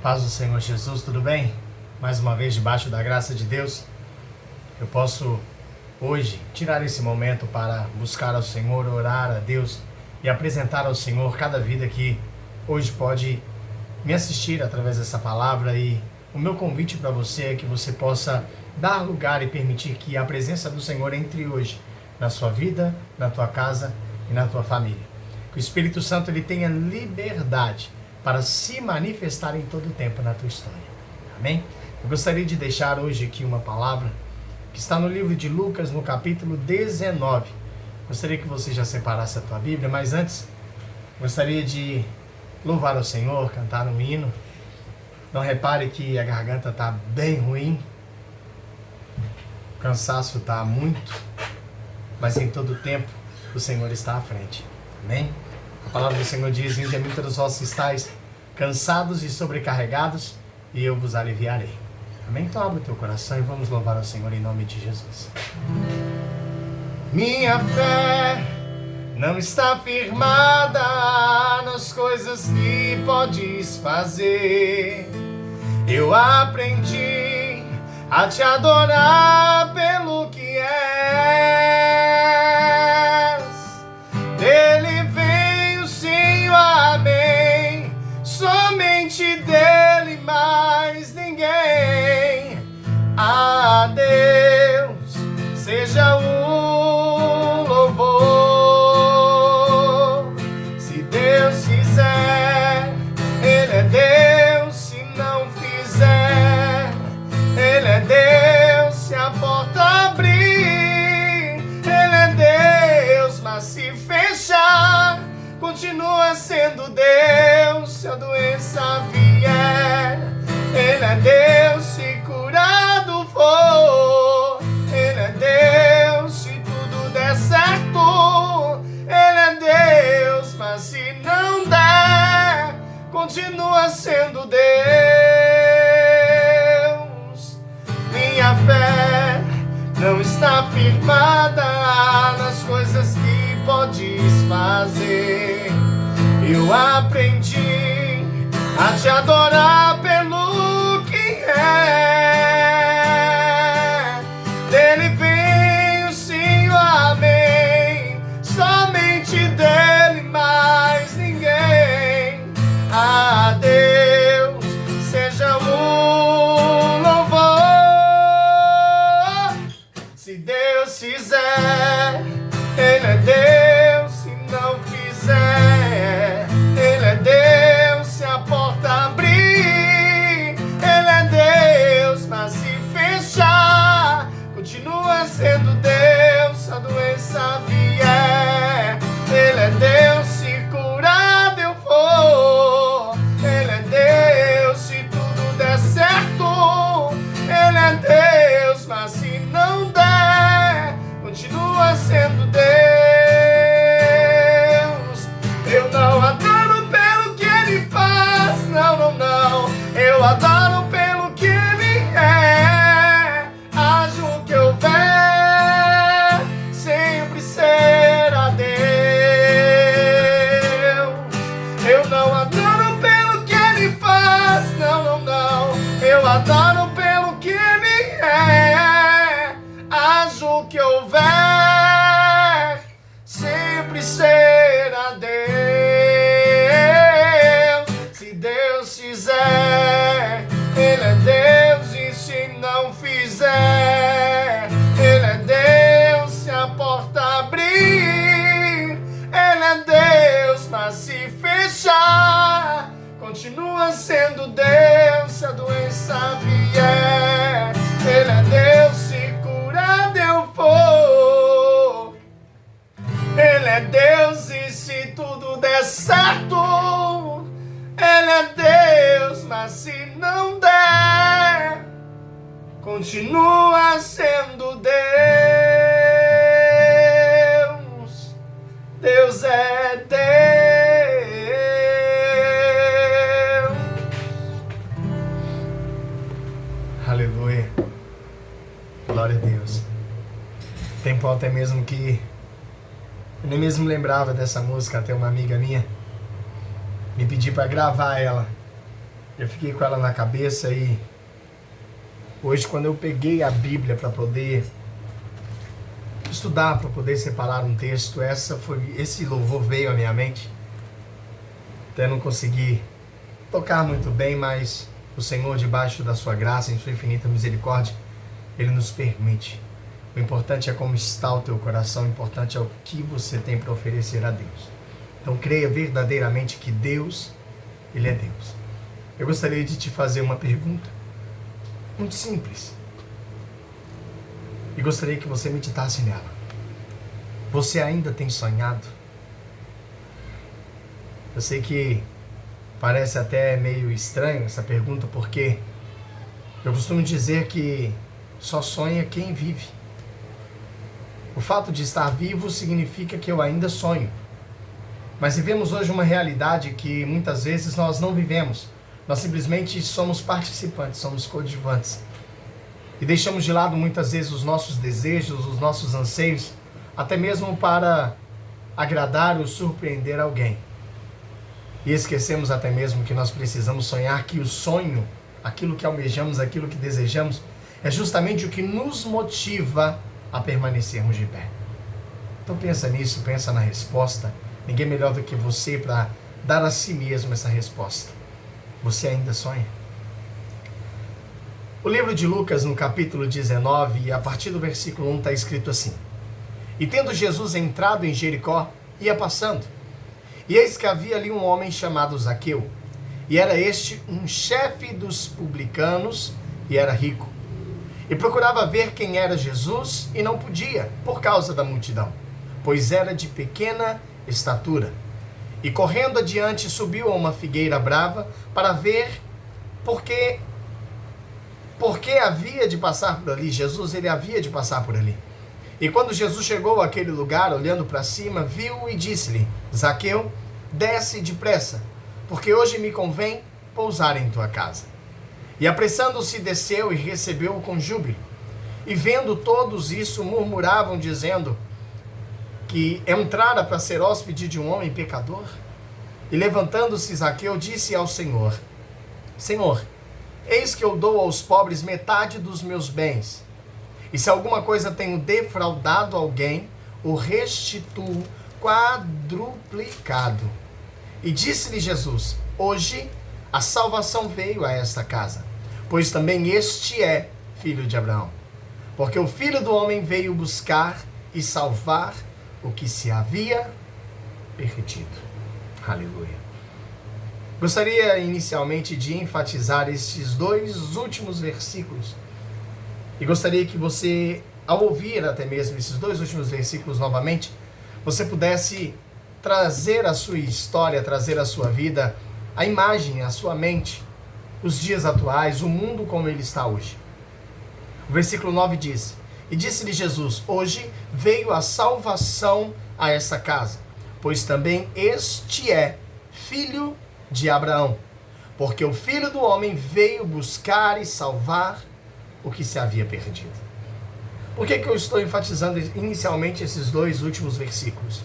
Paz do Senhor Jesus, tudo bem? Mais uma vez, debaixo da graça de Deus, eu posso hoje tirar esse momento para buscar ao Senhor, orar a Deus e apresentar ao Senhor cada vida que hoje pode me assistir através dessa palavra. E o meu convite para você é que você possa dar lugar e permitir que a presença do Senhor entre hoje na sua vida, na tua casa e na tua família. Que o Espírito Santo ele tenha liberdade para se manifestar em todo o tempo na tua história. Amém? Eu gostaria de deixar hoje aqui uma palavra que está no livro de Lucas, no capítulo 19. Gostaria que você já separasse a tua Bíblia, mas antes, gostaria de louvar ao Senhor, cantar um hino. Não repare que a garganta está bem ruim, o cansaço está muito, mas em todo o tempo o Senhor está à frente. Amém? A palavra do Senhor diz: vinde a mim todos vós que estáis cansados e sobrecarregados, e eu vos aliviarei. Amém? Então abre o teu coração e vamos louvar ao Senhor em nome de Jesus. Minha fé não está firmada nas coisas que podes fazer. Eu aprendi a te adorar pelo que és. Dele vem o sim, o amém. Somente dele, mais ninguém. A Deus seja o louvor. Se Deus quiser, Ele é Deus. Se não fizer, Ele é Deus. Se a porta abrir, Ele é Deus. Mas se fechar, continua sendo Deus. Se a doença vier, Ele é Deus. Se curado for, Ele é Deus. Se tudo der certo, Ele é Deus. Mas se não der, continua sendo Deus. Minha fé não está firmada nas coisas que podes fazer. Eu aprendi a te adorar pelo que é. Dele vem o sim, o amém. Somente dele, mais ninguém. A Deus seja o louvor. Se Deus fizer, Ele é Deus. Se não fizer, Ele é Deus. Se a porta abrir, Ele é Deus. Mas se fechar, continua sendo Deus. Se a doença vier, Ele é Deus. Se curado eu for, Ele é Deus. Se tudo der certo, Ele é Deus. Mas se não der, continua sendo Deus. Eu não adoro pelo que Ele faz, não, não, não. Eu adoro pelo que Ele é. Haja o que houver, sempre será Deus. Eu não adoro pelo que Ele faz, não, não, não. Eu adoro pelo que Ele é. Haja o que houver, sempre será Deus. Se Deus fizer, Ele é Deus. E se não fizer, Ele é Deus. Se a porta abrir, Ele é Deus. Mas se fechar, continua sendo Deus. Se a doença vier, Ele é Deus. Se curado eu for, Ele é Deus. E se tudo der certo, Ele é Deus. Mas se não der, continua sendo Deus. Deus é Deus. Aleluia. Glória a Deus. Tempo até mesmo que eu nem mesmo lembrava dessa música, até uma amiga minha me pediu para gravar ela. Eu fiquei com ela na cabeça e hoje, quando eu peguei a Bíblia para poder estudar, para poder separar um texto, esse louvor veio à minha mente. Até não consegui tocar muito bem, mas o Senhor, debaixo da sua graça, em sua infinita misericórdia, Ele nos permite. O importante é como está o teu coração, o importante é o que você tem para oferecer a Deus. Então creia verdadeiramente que Deus, Ele é Deus. Eu gostaria de te fazer uma pergunta muito simples. E gostaria que você meditasse nela. Você ainda tem sonhado? Eu sei que parece até meio estranho essa pergunta, porque eu costumo dizer que só sonha quem vive. O fato de estar vivo significa que eu ainda sonho. Mas vivemos hoje uma realidade que muitas vezes nós não vivemos. Nós simplesmente somos participantes, somos coadjuvantes. E deixamos de lado muitas vezes os nossos desejos, os nossos anseios, até mesmo para agradar ou surpreender alguém. E esquecemos até mesmo que nós precisamos sonhar, que o sonho, aquilo que almejamos, aquilo que desejamos, é justamente o que nos motiva a permanecermos de pé. Então pensa nisso, pensa na resposta. Ninguém melhor do que você para dar a si mesmo essa resposta. Você ainda sonha? O livro de Lucas, no capítulo 19, e a partir do versículo 1 está escrito assim: E tendo Jesus entrado em Jericó, ia passando. E eis que havia ali um homem chamado Zaqueu, e era este um chefe dos publicanos, e era rico. E procurava ver quem era Jesus, e não podia, por causa da multidão, pois era de pequena estatura. E correndo adiante, subiu a uma figueira brava, para ver porque havia de passar por ali. Jesus, ele havia de passar por ali. E quando Jesus chegou àquele lugar, olhando para cima, viu e disse-lhe: Zaqueu, desce depressa, porque hoje me convém pousar em tua casa. E apressando-se, desceu e recebeu-o com júbilo. E vendo todos isso, murmuravam, dizendo que entrara para ser hóspede de um homem pecador. E levantando-se, Zaqueu disse ao Senhor: Senhor, eis que eu dou aos pobres metade dos meus bens. E se alguma coisa tenho defraudado alguém, o restituo quadruplicado. E disse-lhe Jesus: Hoje a salvação veio a esta casa, pois também este é filho de Abraão. Porque o Filho do Homem veio buscar e salvar o que se havia perdido. Aleluia. Gostaria inicialmente de enfatizar estes dois últimos versículos. E gostaria que você, ao ouvir até mesmo esses dois últimos versículos novamente, você pudesse trazer a sua história, trazer a sua vida, a imagem, a sua mente, os dias atuais, o mundo como ele está hoje. O versículo 9 diz: E disse-lhe Jesus: Hoje veio a salvação a essa casa, pois também este é filho de Abraão, porque o Filho do Homem veio buscar e salvar o que se havia perdido. Por que eu estou enfatizando inicialmente esses dois últimos versículos?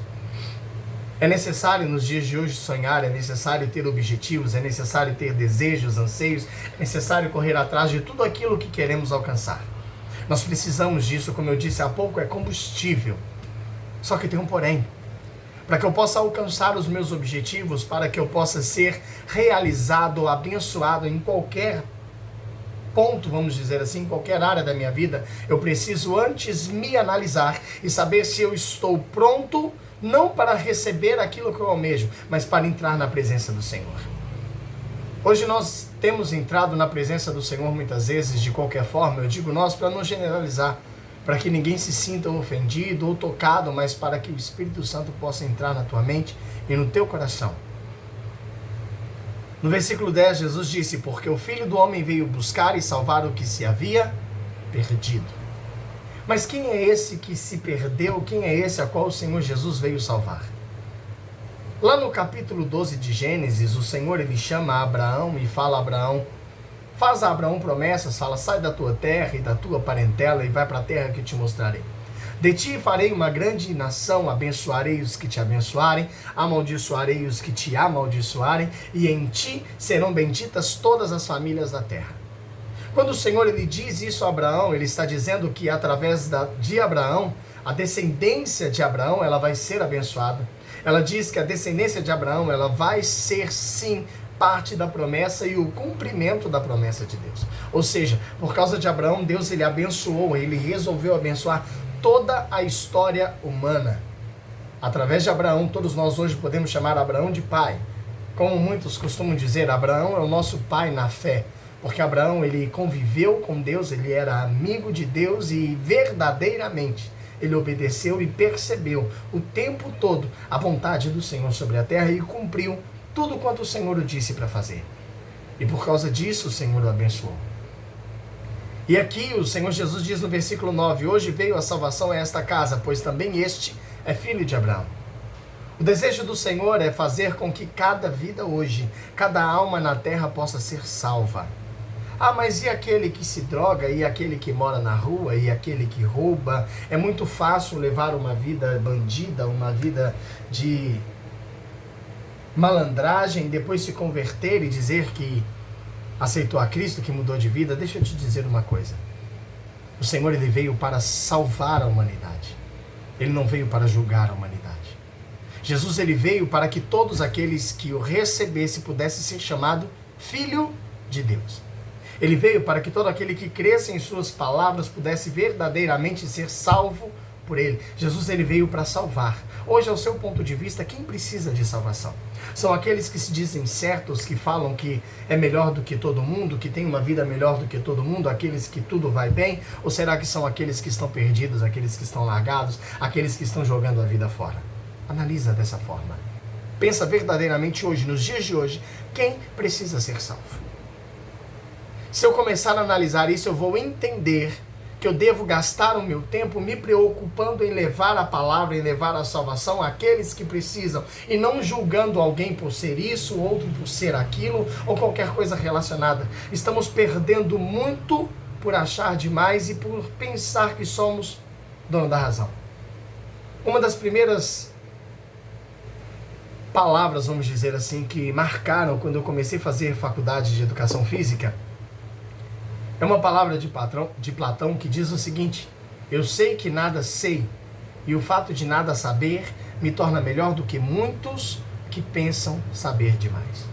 É necessário nos dias de hoje sonhar, é necessário ter objetivos, é necessário ter desejos, anseios, é necessário correr atrás de tudo aquilo que queremos alcançar. Nós precisamos disso, como eu disse há pouco, é combustível. Só que tem um porém. Para que eu possa alcançar os meus objetivos, para que eu possa ser realizado ou abençoado em qualquer ponto, vamos dizer assim, em qualquer área da minha vida, eu preciso antes me analisar e saber se eu estou pronto, não para receber aquilo que eu almejo, mas para entrar na presença do Senhor. Hoje nós temos entrado na presença do Senhor muitas vezes, de qualquer forma, eu digo nós para não generalizar, para que ninguém se sinta ofendido ou tocado, mas para que o Espírito Santo possa entrar na tua mente e no teu coração. No versículo 10, Jesus disse: Porque o Filho do Homem veio buscar e salvar o que se havia perdido. Mas quem é esse que se perdeu? Quem é esse a qual o Senhor Jesus veio salvar? Lá no capítulo 12 de Gênesis, o Senhor ele chama Abraão e fala a Abraão, faz a Abraão promessas, fala: sai da tua terra e da tua parentela e vai para a terra que te mostrarei. De ti farei uma grande nação, abençoarei os que te abençoarem, amaldiçoarei os que te amaldiçoarem, e em ti serão benditas todas as famílias da terra. Quando o Senhor ele diz isso a Abraão, ele está dizendo que através de Abraão, a descendência de Abraão ela vai ser abençoada. Ela diz que a descendência de Abraão ela vai ser sim parte da promessa e o cumprimento da promessa de Deus. Ou seja, por causa de Abraão, Deus ele abençoou, ele resolveu abençoar toda a história humana. Através de Abraão, todos nós hoje podemos chamar Abraão de pai. Como muitos costumam dizer, Abraão é o nosso pai na fé. Porque Abraão ele conviveu com Deus, ele era amigo de Deus e verdadeiramente ele obedeceu e percebeu o tempo todo a vontade do Senhor sobre a terra e cumpriu tudo quanto o Senhor o disse para fazer. E por causa disso o Senhor o abençoou. E aqui o Senhor Jesus diz no versículo 9, hoje veio a salvação a esta casa, pois também este é filho de Abraão. O desejo do Senhor é fazer com que cada vida hoje, cada alma na terra possa ser salva. Ah, mas e aquele que se droga, e aquele que mora na rua, e aquele que rouba? É muito fácil levar uma vida bandida, uma vida de malandragem, e depois se converter e dizer que aceitou a Cristo, que mudou de vida. Deixa eu te dizer uma coisa. O Senhor ele veio para salvar a humanidade. Ele não veio para julgar a humanidade. Jesus ele veio para que todos aqueles que o recebessem pudessem ser chamado filho de Deus. Ele veio para que todo aquele que cresce em suas palavras pudesse verdadeiramente ser salvo por ele. Jesus ele veio para salvar. Hoje, ao seu ponto de vista, quem precisa de salvação? São aqueles que se dizem certos, que falam que é melhor do que todo mundo, que tem uma vida melhor do que todo mundo, aqueles que tudo vai bem? Ou será que são aqueles que estão perdidos, aqueles que estão largados, aqueles que estão jogando a vida fora? Analisa dessa forma. Pensa verdadeiramente hoje, nos dias de hoje, quem precisa ser salvo? Se eu começar a analisar isso, eu vou entender que eu devo gastar o meu tempo me preocupando em levar a palavra, em levar a salvação àqueles que precisam, e não julgando alguém por ser isso, outro por ser aquilo, ou qualquer coisa relacionada. Estamos perdendo muito por achar demais e por pensar que somos dono da razão. Uma das primeiras palavras, vamos dizer assim, que marcaram quando eu comecei a fazer faculdade de educação física, é uma palavra de Platão que diz o seguinte: eu sei que nada sei, e o fato de nada saber me torna melhor do que muitos que pensam saber demais.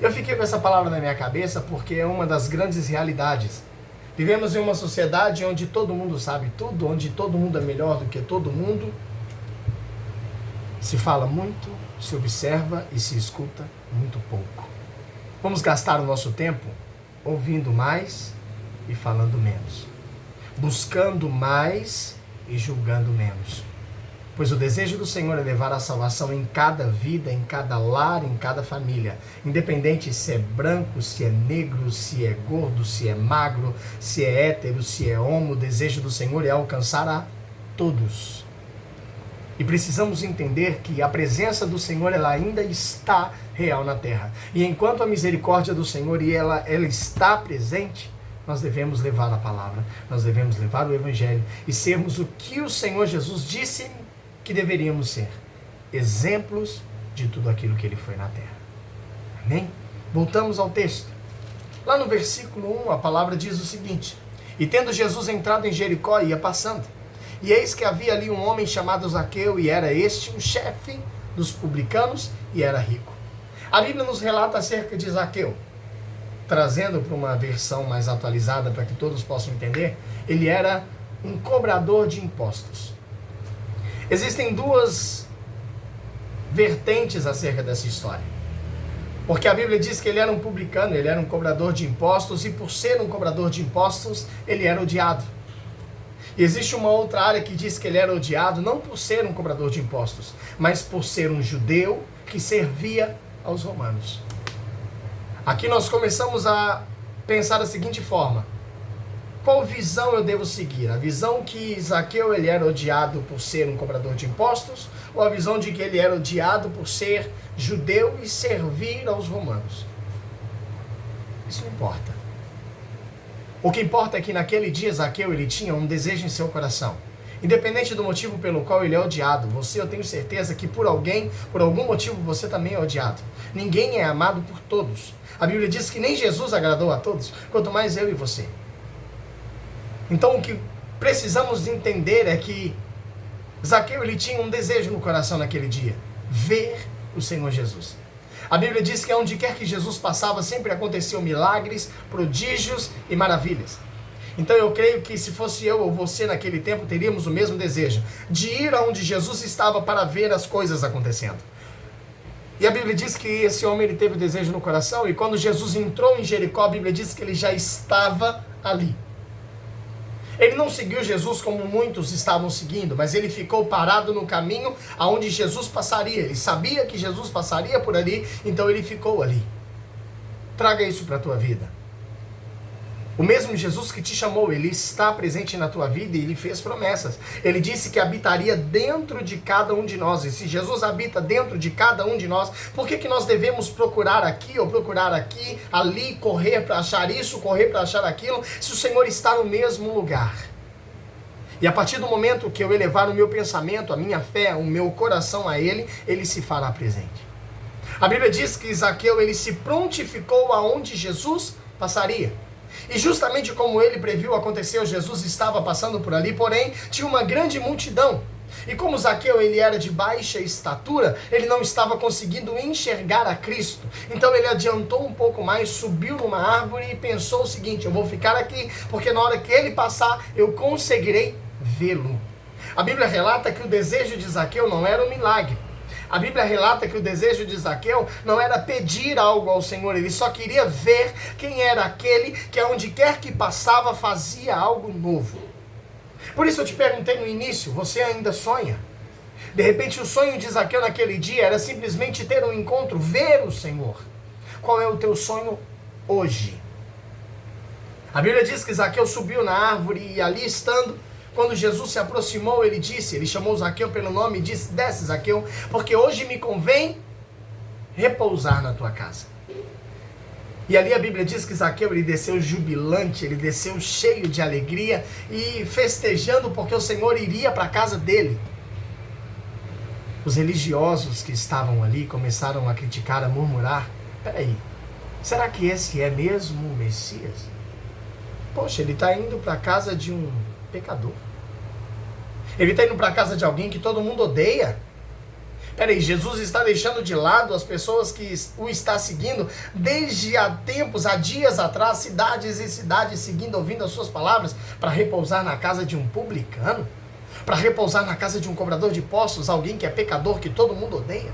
Eu fiquei com essa palavra na minha cabeça porque é uma das grandes realidades. Vivemos em uma sociedade onde todo mundo sabe tudo, onde todo mundo é melhor do que todo mundo. Se fala muito, se observa e se escuta muito pouco. Vamos gastar o nosso tempo ouvindo mais e falando menos, buscando mais e julgando menos. Pois o desejo do Senhor é levar a salvação em cada vida, em cada lar, em cada família. Independente se é branco, se é negro, se é gordo, se é magro, se é hétero, se é homo, o desejo do Senhor é alcançar a todos. E precisamos entender que a presença do Senhor ela ainda está real na terra. E enquanto a misericórdia do Senhor ela está presente, nós devemos levar a palavra, nós devemos levar o Evangelho e sermos o que o Senhor Jesus disse que deveríamos ser. Exemplos de tudo aquilo que Ele foi na terra. Amém? Voltamos ao texto. Lá no versículo 1, a palavra diz o seguinte: e tendo Jesus entrado em Jericó, ia passando. E eis que havia ali um homem chamado Zaqueu, e era este um chefe dos publicanos, e era rico. A Bíblia nos relata acerca de Zaqueu, trazendo para uma versão mais atualizada, para que todos possam entender, ele era um cobrador de impostos. Existem duas vertentes acerca dessa história. Porque a Bíblia diz que ele era um publicano, ele era um cobrador de impostos, e por ser um cobrador de impostos, ele era odiado. E existe uma outra área que diz que ele era odiado não por ser um cobrador de impostos, mas por ser um judeu que servia aos romanos. Aqui nós começamos a pensar da seguinte forma: qual visão eu devo seguir? A visão que Zaqueu ele era odiado por ser um cobrador de impostos, ou a visão de que ele era odiado por ser judeu e servir aos romanos? Isso não importa. O que importa é que naquele dia Zaqueu ele tinha um desejo em seu coração. Independente do motivo pelo qual ele é odiado, eu tenho certeza que por algum motivo você também é odiado. Ninguém é amado por todos. A Bíblia diz que nem Jesus agradou a todos, quanto mais eu e você. Então o que precisamos entender é que Zaqueu ele tinha um desejo no coração naquele dia: ver o Senhor Jesus. A Bíblia diz que onde quer que Jesus passava sempre aconteciam milagres, prodígios e maravilhas. Então eu creio que se fosse eu ou você naquele tempo, teríamos o mesmo desejo de ir aonde Jesus estava para ver as coisas acontecendo. E a Bíblia diz que esse homem ele teve o desejo no coração, e quando Jesus entrou em Jericó, a Bíblia diz que ele já estava ali. Ele não seguiu Jesus como muitos estavam seguindo, mas ele ficou parado no caminho aonde Jesus passaria. Ele sabia que Jesus passaria por ali, então ele ficou ali. Traga isso para a tua vida. O mesmo Jesus que te chamou, ele está presente na tua vida e ele fez promessas. Ele disse que habitaria dentro de cada um de nós. E se Jesus habita dentro de cada um de nós, por que nós devemos procurar aqui ou procurar aqui, ali, correr para achar isso, correr para achar aquilo, se o Senhor está no mesmo lugar? E a partir do momento que eu elevar o meu pensamento, a minha fé, o meu coração a Ele, Ele se fará presente. A Bíblia diz que Zaqueu, ele se prontificou aonde Jesus passaria. E justamente como ele previu aconteceu, Jesus estava passando por ali, porém tinha uma grande multidão. E como Zaqueu ele era de baixa estatura, ele não estava conseguindo enxergar a Cristo. Então ele adiantou um pouco mais, subiu numa árvore e pensou o seguinte: eu vou ficar aqui, porque na hora que ele passar, eu conseguirei vê-lo. A Bíblia relata que o desejo de Zaqueu não era um milagre. A Bíblia relata que o desejo de Zaqueu não era pedir algo ao Senhor, ele só queria ver quem era aquele que aonde quer que passava fazia algo novo. Por isso eu te perguntei no início, você ainda sonha? De repente o sonho de Zaqueu naquele dia era simplesmente ter um encontro, ver o Senhor. Qual é o teu sonho hoje? A Bíblia diz que Zaqueu subiu na árvore e ali estando, quando Jesus se aproximou, ele chamou Zaqueu pelo nome e disse: desce, Zaqueu, porque hoje me convém repousar na tua casa. E ali a Bíblia diz que Zaqueu ele desceu jubilante, ele desceu cheio de alegria e festejando porque o Senhor iria para a casa dele. Os religiosos que estavam ali começaram a criticar, a murmurar: peraí, será que esse é mesmo o Messias? Poxa, ele está indo para a casa de um pecador. Ele está indo para a casa de alguém que todo mundo odeia. Peraí, Jesus está deixando de lado as pessoas que o está seguindo desde há tempos, há dias atrás, cidades e cidades seguindo, ouvindo as suas palavras, para repousar na casa de um publicano? Para repousar na casa de um cobrador de impostos, alguém que é pecador, que todo mundo odeia?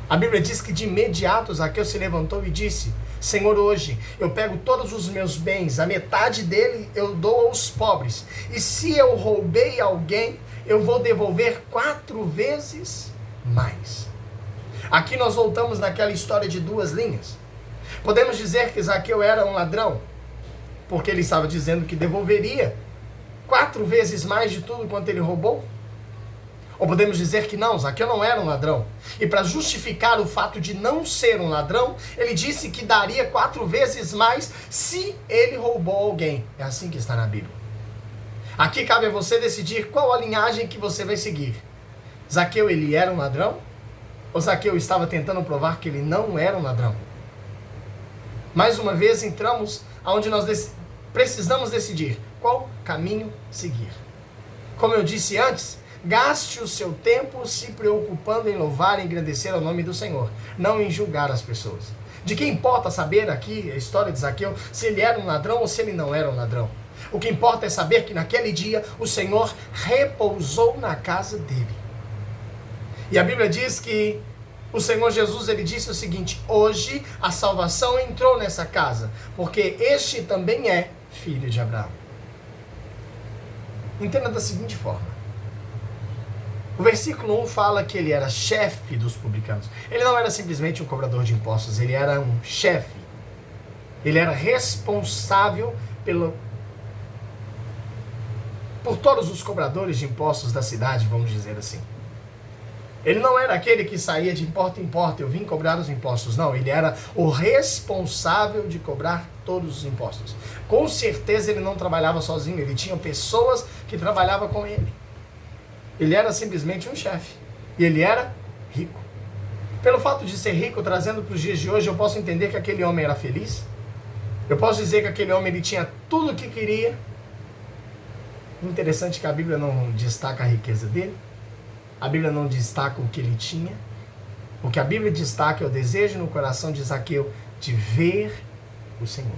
A Bíblia diz que de imediato Zaqueu se levantou e disse: Senhor, hoje eu pego todos os meus bens, a metade dele eu dou aos pobres. E se eu roubei alguém, eu vou devolver 4 vezes mais. Aqui nós voltamos naquela história de 2 linhas. Podemos dizer que Zaqueu era um ladrão, porque ele estava dizendo que devolveria 4 vezes mais de tudo quanto ele roubou? Ou podemos dizer que não, Zaqueu não era um ladrão. E para justificar o fato de não ser um ladrão, ele disse que daria 4 vezes mais se ele roubou alguém. É assim que está na Bíblia. Aqui cabe a você decidir qual a linhagem que você vai seguir. Zaqueu, ele era um ladrão? Ou Zaqueu estava tentando provar que ele não era um ladrão? Mais uma vez entramos aonde nós precisamos decidir qual caminho seguir. Como eu disse antes, gaste o seu tempo se preocupando em louvar e engrandecer o nome do Senhor, não em julgar as pessoas. De que importa saber aqui a história de Zaqueu, se ele era um ladrão ou se ele não era um ladrão? O que importa é saber que naquele dia o Senhor repousou na casa dele. E a Bíblia diz que o Senhor Jesus ele disse o seguinte: hoje a salvação entrou nessa casa, porque este também é filho de Abraão. Entenda da seguinte forma. O versículo 1 fala que ele era chefe dos publicanos. Ele não era simplesmente um cobrador de impostos, ele era um chefe. Ele era responsável por todos os cobradores de impostos da cidade, vamos dizer assim. Ele não era aquele que saía de porta em porta, eu vim cobrar os impostos. Não, ele era o responsável de cobrar todos os impostos. Com certeza ele não trabalhava sozinho, ele tinha pessoas que trabalhavam com ele. Ele era simplesmente um chefe. E ele era rico. Pelo fato de ser rico, trazendo para os dias de hoje, eu posso entender que aquele homem era feliz. Eu posso dizer que aquele homem ele tinha tudo o que queria. Interessante que a Bíblia não destaca a riqueza dele. A Bíblia não destaca o que ele tinha. O que a Bíblia destaca é o desejo no coração de Zaqueu de ver o Senhor.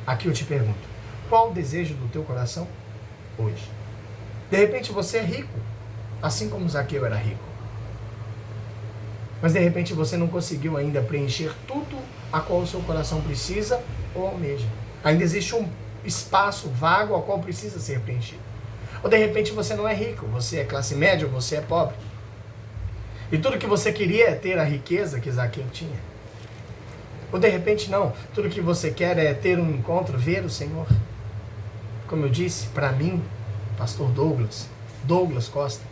Aqui eu te pergunto, qual o desejo do teu coração hoje? De repente você é rico, assim como Zaqueu era rico. Mas de repente você não conseguiu ainda preencher tudo a qual o seu coração precisa ou almeja. Ainda existe um espaço vago a qual precisa ser preenchido. Ou de repente você não é rico, você é classe média ou você é pobre. E tudo que você queria é ter a riqueza que Zaqueu tinha. Ou de repente não, tudo que você quer é ter um encontro, ver o Senhor. Como eu disse, para mim, pastor Douglas Costa,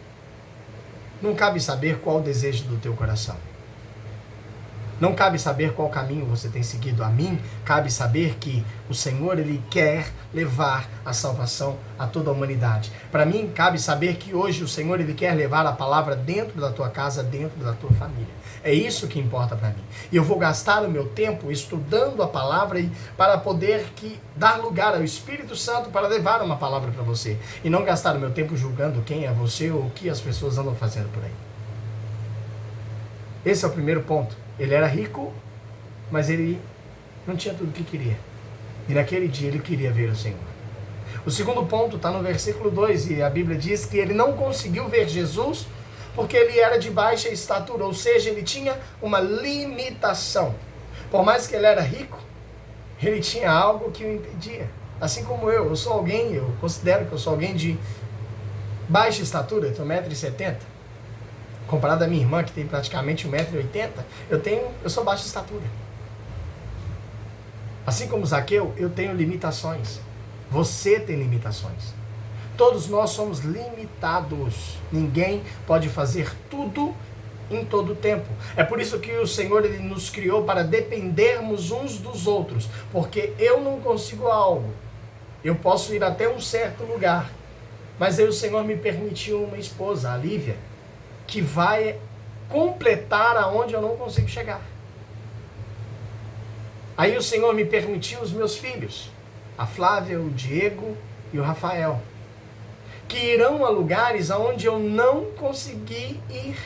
não cabe saber qual o desejo do teu coração. Não cabe saber qual caminho você tem seguido. A mim, cabe saber que o Senhor, Ele quer levar a salvação a toda a humanidade. Para mim, cabe saber que hoje o Senhor, Ele quer levar a palavra dentro da tua casa, dentro da tua família. É isso que importa para mim. E eu vou gastar o meu tempo estudando a palavra para poder dar lugar ao Espírito Santo para levar uma palavra para você. E não gastar o meu tempo julgando quem é você ou o que as pessoas andam fazendo por aí. Esse é o primeiro ponto. Ele era rico, mas ele não tinha tudo o que queria. E naquele dia ele queria ver o Senhor. O segundo ponto está no versículo 2, e a Bíblia diz que ele não conseguiu ver Jesus porque ele era de baixa estatura, ou seja, ele tinha uma limitação. Por mais que ele era rico, ele tinha algo que o impedia. Assim como eu sou alguém, eu considero que eu sou alguém de baixa estatura, eu tenho 1,70 m. Comparado à minha irmã, que tem praticamente 1,80 m, eu sou baixa estatura. Assim como Zaqueu, eu tenho limitações. Você tem limitações. Todos nós somos limitados. Ninguém pode fazer tudo em todo o tempo. É por isso que o Senhor ele nos criou para dependermos uns dos outros. Porque eu não consigo algo. Eu posso ir até um certo lugar. Mas aí o Senhor me permitiu uma esposa, a Lívia, que vai completar aonde eu não consigo chegar. Aí o Senhor me permitiu os meus filhos, a Flávia, o Diego e o Rafael, que irão a lugares aonde eu não consegui ir,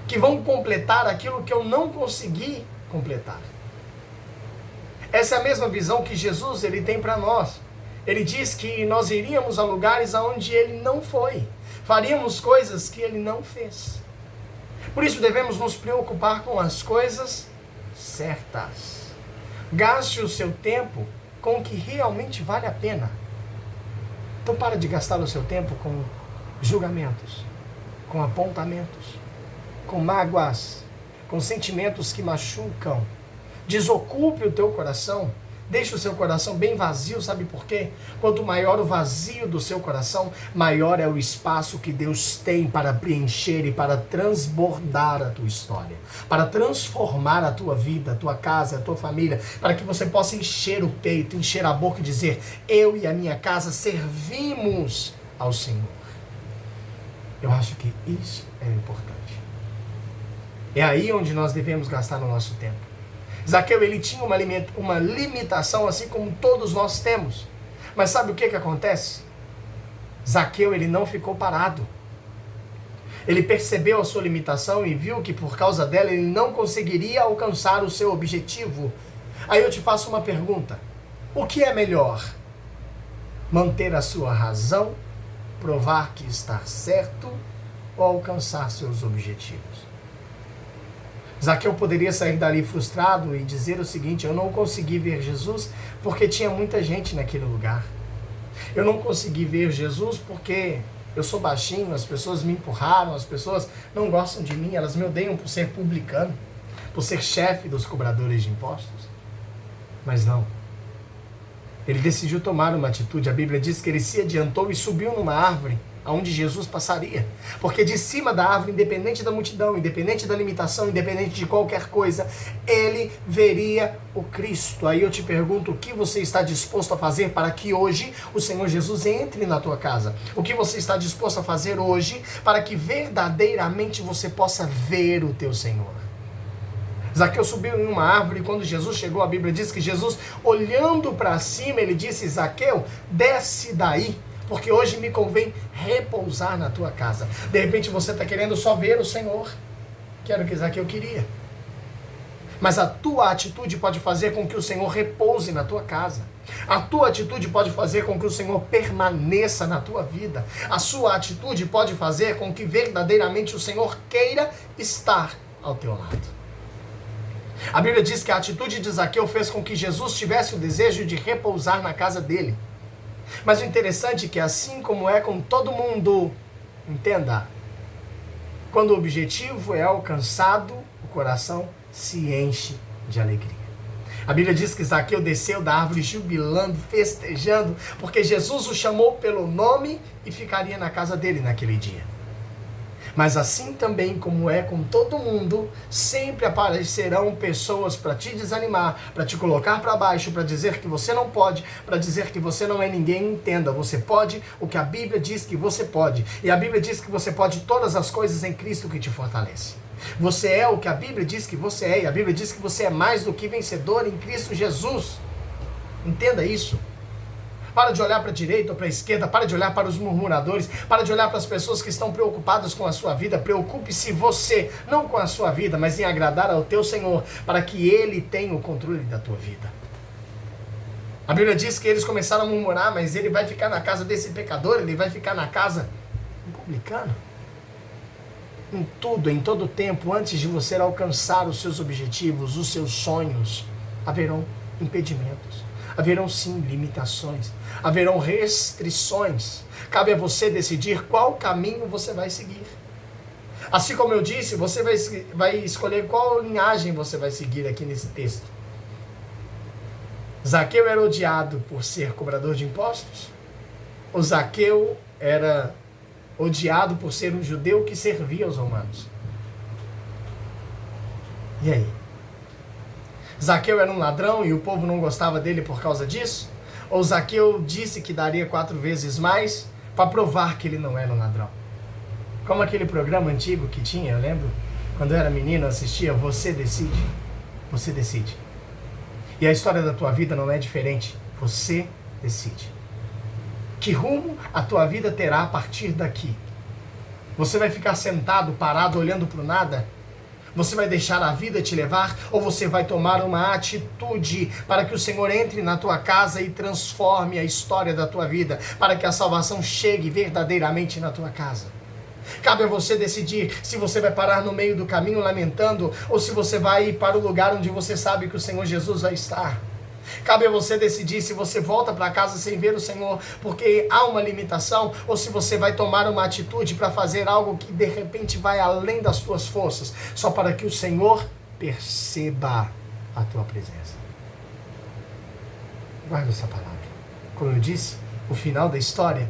que vão completar aquilo que eu não consegui completar. Essa é a mesma visão que Jesus ele tem para nós. Ele diz que nós iríamos a lugares aonde ele não foi. Faríamos coisas que ele não fez. Por isso devemos nos preocupar com as coisas certas. Gaste o seu tempo com o que realmente vale a pena. Então para de gastar o seu tempo com julgamentos, com apontamentos, com mágoas, com sentimentos que machucam. Desocupe o teu coração. Deixe o seu coração bem vazio, sabe por quê? Quanto maior o vazio do seu coração, maior é o espaço que Deus tem para preencher e para transbordar a tua história, para transformar a tua vida, a tua casa, a tua família, para que você possa encher o peito, encher a boca e dizer: eu e a minha casa servimos ao Senhor. Eu acho que isso é importante. É aí onde nós devemos gastar o nosso tempo. Zaqueu, ele tinha uma limitação, assim como todos nós temos. Mas sabe o que acontece? Zaqueu, ele não ficou parado. Ele percebeu a sua limitação e viu que por causa dela ele não conseguiria alcançar o seu objetivo. Aí eu te faço uma pergunta. O que é melhor? Manter a sua razão, provar que está certo ou alcançar seus objetivos? Zaqueu poderia sair dali frustrado e dizer o seguinte: eu não consegui ver Jesus porque tinha muita gente naquele lugar. Eu não consegui ver Jesus porque eu sou baixinho, as pessoas me empurraram, as pessoas não gostam de mim, elas me odeiam por ser publicano, por ser chefe dos cobradores de impostos. Mas não. Ele decidiu tomar uma atitude. A Bíblia diz que ele se adiantou e subiu numa árvore aonde Jesus passaria. Porque de cima da árvore, independente da multidão, independente da limitação, independente de qualquer coisa, ele veria o Cristo. Aí eu te pergunto, o que você está disposto a fazer para que hoje o Senhor Jesus entre na tua casa? O que você está disposto a fazer hoje para que verdadeiramente você possa ver o teu Senhor? Zaqueu subiu em uma árvore e quando Jesus chegou, a Bíblia diz que Jesus, olhando para cima, ele disse: Zaqueu, desce daí, porque hoje me convém repousar na tua casa. De repente você está querendo só ver o Senhor, que era o que Zaqueu queria. Mas a tua atitude pode fazer com que o Senhor repouse na tua casa. A tua atitude pode fazer com que o Senhor permaneça na tua vida. A sua atitude pode fazer com que verdadeiramente o Senhor queira estar ao teu lado. A Bíblia diz que a atitude de Zaqueu fez com que Jesus tivesse o desejo de repousar na casa dele. Mas o interessante é que assim como é com todo mundo, entenda, quando o objetivo é alcançado, o coração se enche de alegria. A Bíblia diz que Zaqueu desceu da árvore jubilando, festejando, porque Jesus o chamou pelo nome e ficaria na casa dele naquele dia. Mas assim também como é com todo mundo, sempre aparecerão pessoas para te desanimar, para te colocar para baixo, para dizer que você não pode, para dizer que você não é ninguém. Entenda, você pode o que a Bíblia diz que você pode. E a Bíblia diz que você pode todas as coisas em Cristo que te fortalece. Você é o que a Bíblia diz que você é. E a Bíblia diz que você é mais do que vencedor em Cristo Jesus. Entenda isso. Para de olhar para a direita ou para a esquerda, para de olhar para os murmuradores, para de olhar para as pessoas que estão preocupadas com a sua vida. Preocupe-se você, não com a sua vida, mas em agradar ao teu Senhor, para que Ele tenha o controle da tua vida. A Bíblia diz que eles começaram a murmurar, mas ele vai ficar na casa desse pecador, ele vai ficar na casa do publicano. Em tudo, em todo tempo, antes de você alcançar os seus objetivos, os seus sonhos, haverão impedimentos. Haverão sim limitações, haverão restrições. Cabe a você decidir qual caminho você vai seguir. Assim como eu disse, você vai escolher qual linhagem você vai seguir aqui nesse texto. Zaqueu era odiado por ser cobrador de impostos? Ou Zaqueu era odiado por ser um judeu que servia aos romanos? E aí? Zaqueu era um ladrão e o povo não gostava dele por causa disso? Ou Zaqueu disse que daria 4 vezes mais para provar que ele não era um ladrão? Como aquele programa antigo que tinha, eu lembro, quando eu era menino, eu assistia Você Decide. Você decide. E a história da tua vida não é diferente. Você decide. Que rumo a tua vida terá a partir daqui? Você vai ficar sentado, parado, olhando para o nada? Você vai deixar a vida te levar ou você vai tomar uma atitude para que o Senhor entre na tua casa e transforme a história da tua vida, para que a salvação chegue verdadeiramente na tua casa? Cabe a você decidir se você vai parar no meio do caminho lamentando ou se você vai ir para o lugar onde você sabe que o Senhor Jesus vai estar. Cabe a você decidir se você volta para casa sem ver o Senhor porque há uma limitação ou se você vai tomar uma atitude para fazer algo que de repente vai além das tuas forças, só para que o Senhor perceba a tua presença. Guarda essa palavra. Como eu disse, o final da história,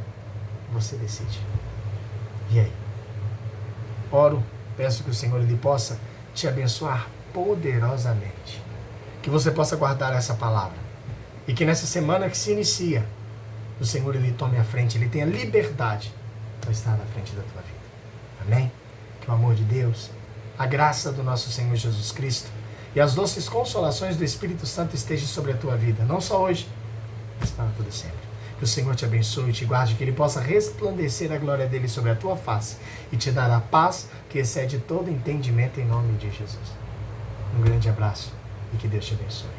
você decide. E aí? Oro, peço que o Senhor Ele possa te abençoar poderosamente. Que você possa guardar essa palavra. E que nessa semana que se inicia, o Senhor Ele tome a frente, Ele tenha liberdade para estar na frente da tua vida. Amém? Que o amor de Deus, a graça do nosso Senhor Jesus Cristo e as doces consolações do Espírito Santo estejam sobre a tua vida, não só hoje, mas para todo sempre. Que o Senhor te abençoe e te guarde, que Ele possa resplandecer a glória dEle sobre a tua face e te dar a paz que excede todo entendimento em nome de Jesus. Um grande abraço e que Deus te abençoe.